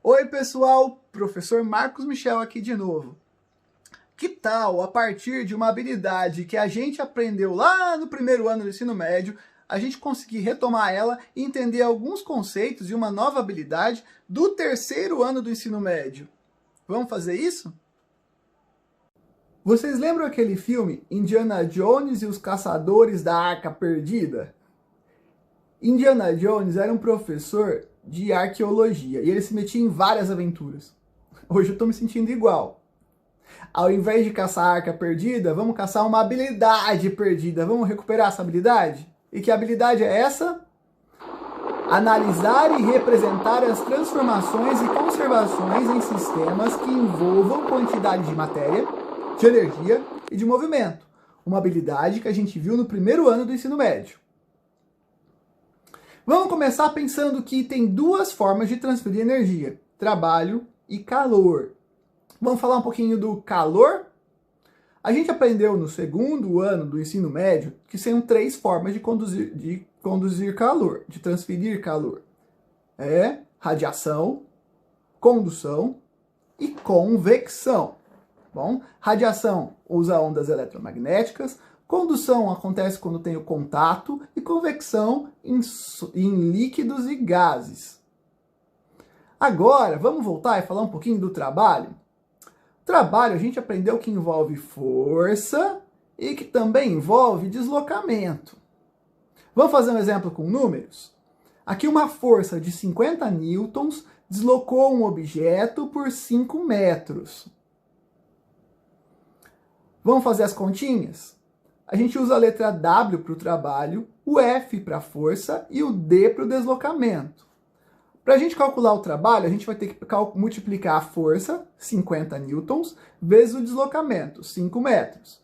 Oi pessoal, professor Marcos Michel aqui de novo. Que tal, a partir de uma habilidade que a gente aprendeu lá no primeiro ano do ensino médio, a gente conseguir retomar ela e entender alguns conceitos de uma nova habilidade do terceiro ano do ensino médio? Vamos fazer isso? Vocês lembram aquele filme Indiana Jones e os Caçadores da Arca Perdida? Indiana Jones era um professor de arqueologia e ele se metia em várias aventuras. Hoje eu estou me sentindo igual. Ao invés de caçar a arca perdida, vamos caçar uma habilidade perdida. Vamos recuperar essa habilidade? E que habilidade é essa? Analisar e representar as transformações e conservações em sistemas que envolvam quantidade de matéria, de energia e de movimento. Uma habilidade que a gente viu no primeiro ano do ensino médio. Vamos começar pensando que tem duas formas de transferir energia: trabalho e calor. Vamos falar um pouquinho do calor? A gente aprendeu no segundo ano do ensino médio que são três formas de conduzir calor, de transferir calor. É radiação, condução e convecção. Bom, radiação usa ondas eletromagnéticas, condução acontece quando tem o contato e convecção em líquidos e gases. Agora, vamos voltar e falar um pouquinho do trabalho? Trabalho a gente aprendeu que envolve força e que também envolve deslocamento. Vamos fazer um exemplo com números? Aqui uma força de 50 newtons deslocou um objeto por 5 metros. Vamos fazer as continhas? A gente usa a letra W para o trabalho, o F para a força e o D para o deslocamento. Para a gente calcular o trabalho, a gente vai ter que multiplicar a força, 50 newtons, vezes o deslocamento, 5 metros,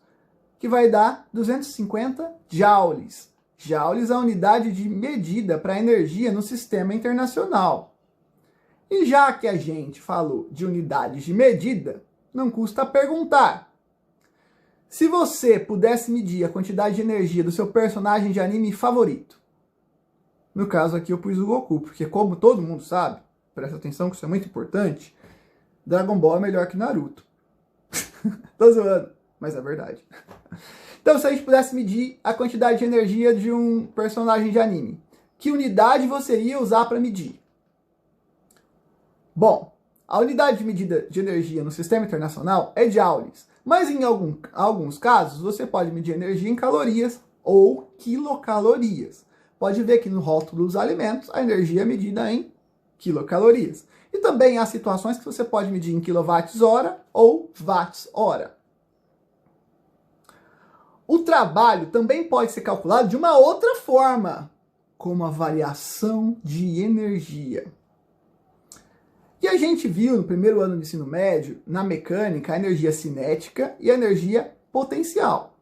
que vai dar 250 joules. Joules é a unidade de medida para a energia no sistema internacional. E já que a gente falou de unidades de medida, não custa perguntar: se você pudesse medir a quantidade de energia do seu personagem de anime favorito, no caso aqui eu pus o Goku, porque como todo mundo sabe, presta atenção que isso é muito importante, Dragon Ball é melhor que Naruto. Tô zoando, mas é verdade. Então, se a gente pudesse medir a quantidade de energia de um personagem de anime, que unidade você ia usar para medir? Bom, a unidade de medida de energia no sistema internacional é joules, mas em alguns casos você pode medir energia em calorias ou quilocalorias. Pode ver que no rótulo dos alimentos a energia é medida em quilocalorias. E também há situações que você pode medir em quilowatts-hora ou watts-hora. O trabalho também pode ser calculado de uma outra forma, como a variação de energia. E a gente viu no primeiro ano do ensino médio, na mecânica, a energia cinética e a energia potencial.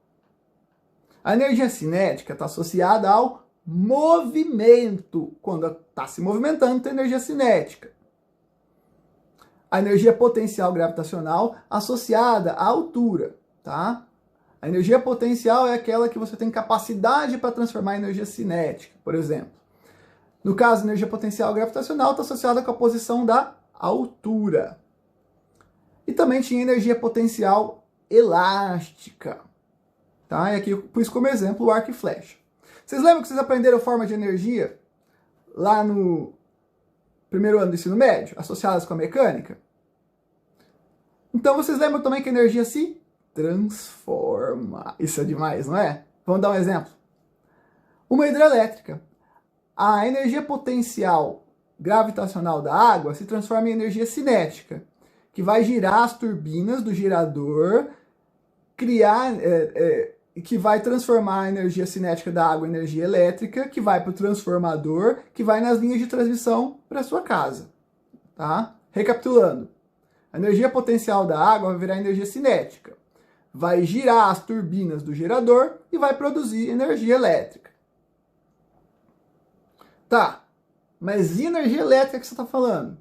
A energia cinética está associada ao movimento. Quando está se movimentando, tem energia cinética. A energia potencial gravitacional associada à altura, tá? A energia potencial é aquela que você tem capacidade para transformar em energia cinética, por exemplo. No caso, a energia potencial gravitacional está associada com a posição da altura. E também tinha energia potencial elástica, tá? E aqui eu pus como exemplo o arco e flecha. Vocês lembram que vocês aprenderam forma de energia lá no primeiro ano do ensino médio, associadas com a mecânica? Então vocês lembram também que a energia se transforma. Isso é demais, não é? Vamos dar um exemplo. Uma hidrelétrica. A energia potencial gravitacional da água se transforma em energia cinética, que vai girar as turbinas do gerador, que vai transformar a energia cinética da água em energia elétrica, que vai para o transformador, que vai nas linhas de transmissão para a sua casa. Tá? Recapitulando, a energia potencial da água vai virar energia cinética, vai girar as turbinas do gerador e vai produzir energia elétrica. Tá, mas e energia elétrica que você está falando?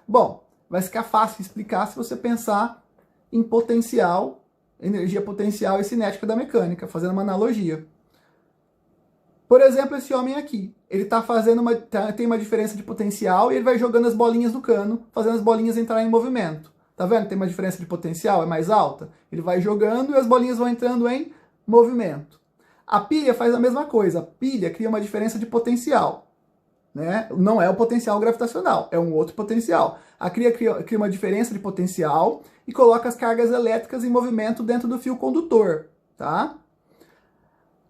Bom, vai ficar fácil explicar se você pensar em potencial, energia potencial e cinética da mecânica, fazendo uma analogia. Por exemplo, esse homem aqui, ele tá fazendo tem uma diferença de potencial e ele vai jogando as bolinhas no cano, fazendo as bolinhas entrarem em movimento. Tá vendo? Tem uma diferença de potencial, é mais alta. Ele vai jogando e as bolinhas vão entrando em movimento. A pilha faz a mesma coisa. A pilha cria uma diferença de potencial, né? Não é o potencial gravitacional, é um outro potencial. A pilha cria uma diferença de potencial e coloca as cargas elétricas em movimento dentro do fio condutor, tá?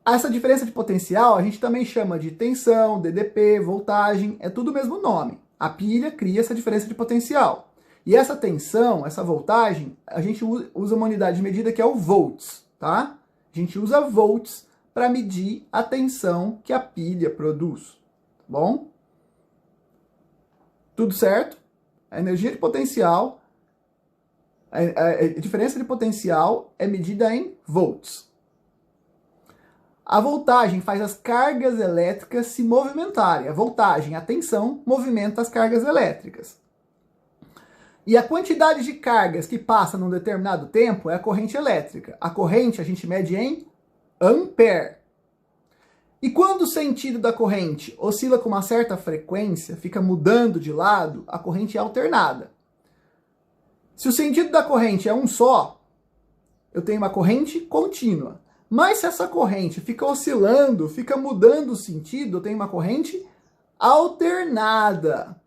Essa diferença de potencial a gente também chama de tensão, DDP, voltagem, é tudo o mesmo nome. A pilha cria essa diferença de potencial. E essa tensão, essa voltagem, a gente usa uma unidade de medida que é o volts, tá? A gente usa volts para medir a tensão que a pilha produz, tá bom? Tudo certo? A energia de potencial, a diferença de potencial é medida em volts. A voltagem faz as cargas elétricas se movimentarem. A voltagem, a tensão, movimenta as cargas elétricas. E a quantidade de cargas que passa num determinado tempo é a corrente elétrica. A corrente a gente mede em ampere. E quando o sentido da corrente oscila com uma certa frequência, fica mudando de lado, a corrente é alternada. Se o sentido da corrente é um só, eu tenho uma corrente contínua. Mas se essa corrente fica oscilando, fica mudando o sentido, eu tenho uma corrente alternada.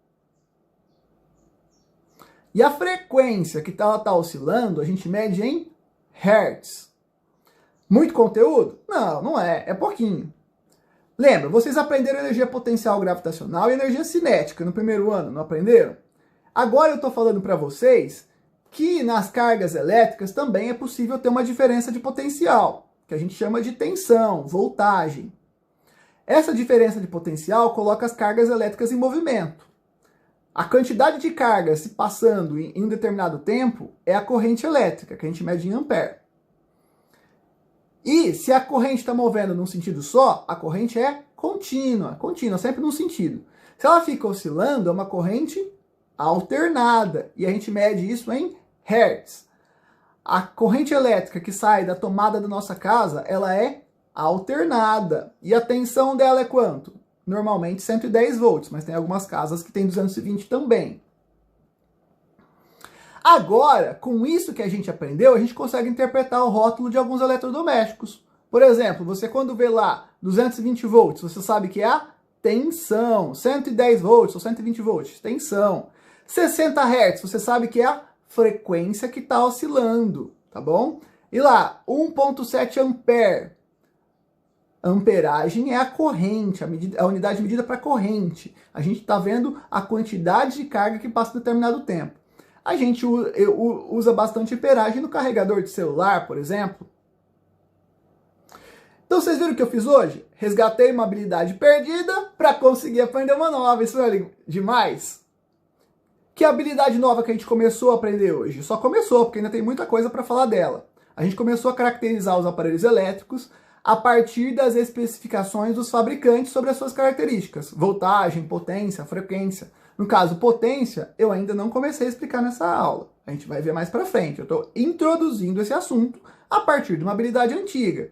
E a frequência que ela está oscilando, a gente mede em hertz. Muito conteúdo? Não, não é. É pouquinho. Lembra, vocês aprenderam energia potencial gravitacional e energia cinética no primeiro ano, não aprenderam? Agora eu estou falando para vocês que nas cargas elétricas também é possível ter uma diferença de potencial, que a gente chama de tensão, voltagem. Essa diferença de potencial coloca as cargas elétricas em movimento. A quantidade de cargas se passando em um determinado tempo é a corrente elétrica, que a gente mede em ampere. E se a corrente está movendo num sentido só, a corrente é contínua, sempre num sentido. Se ela fica oscilando, é uma corrente alternada, e a gente mede isso em hertz. A corrente elétrica que sai da tomada da nossa casa, ela é alternada. E a tensão dela é quanto? Normalmente 110 volts, mas tem algumas casas que tem 220 também. Agora, com isso que a gente aprendeu, a gente consegue interpretar o rótulo de alguns eletrodomésticos. Por exemplo, você quando vê lá 220 volts, você sabe que é a tensão. 110 volts ou 120 volts, tensão. 60 Hz, você sabe que é a frequência que está oscilando, tá bom? E lá, 1.7 ampere. Amperagem é a corrente, a unidade medida para corrente. A gente está vendo a quantidade de carga que passa em determinado tempo. A gente usa bastante amperagem no carregador de celular, por exemplo. Então vocês viram o que eu fiz hoje? Resgatei uma habilidade perdida para conseguir aprender uma nova. Isso não é demais? Que habilidade nova que a gente começou a aprender hoje? Só começou, porque ainda tem muita coisa para falar dela. A gente começou a caracterizar os aparelhos elétricos a partir das especificações dos fabricantes sobre as suas características. Voltagem, potência, frequência. No caso, potência, eu ainda não comecei a explicar nessa aula. A gente vai ver mais para frente. Eu estou introduzindo esse assunto a partir de uma habilidade antiga.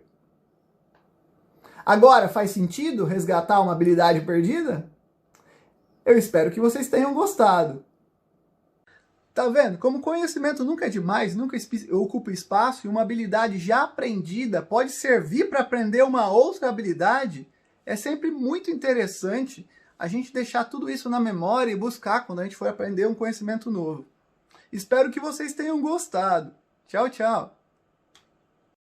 Agora, faz sentido resgatar uma habilidade perdida? Eu espero que vocês tenham gostado. Tá vendo? Como conhecimento nunca é demais, nunca ocupa espaço, e uma habilidade já aprendida pode servir para aprender uma outra habilidade, é sempre muito interessante a gente deixar tudo isso na memória e buscar quando a gente for aprender um conhecimento novo. Espero que vocês tenham gostado. Tchau, tchau!